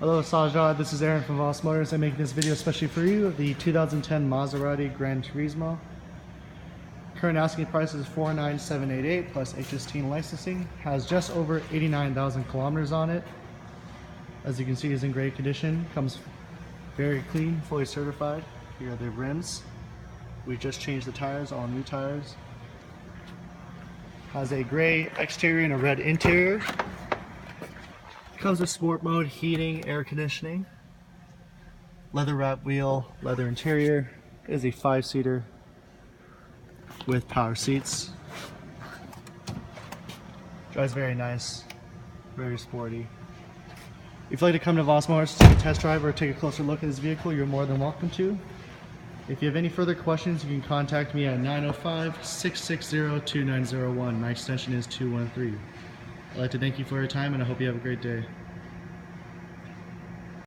Hello Sajjad, this is Aaron from Voss Motors. I'm making this video especially for you of the 2010 Maserati GranTurismo. Current asking price is $49,788 plus HST licensing. Has just over 89,000 kilometers on it. As you can see, it's in great condition. Comes very clean, fully certified. Here are the rims. We just changed the tires, all new tires. Has a gray exterior and a red interior. Comes with sport mode, heating, air conditioning, leather wrap wheel, leather interior. It is a 5-seater with power seats. Drives very nice, very sporty. If you'd like to come to Voss Motors to take a test drive or take a closer look at this vehicle, you're more than welcome to. If you have any further questions, you can contact me at 905-660-2901. My extension is 213. I'd like to thank you for your time and I hope you have a great day.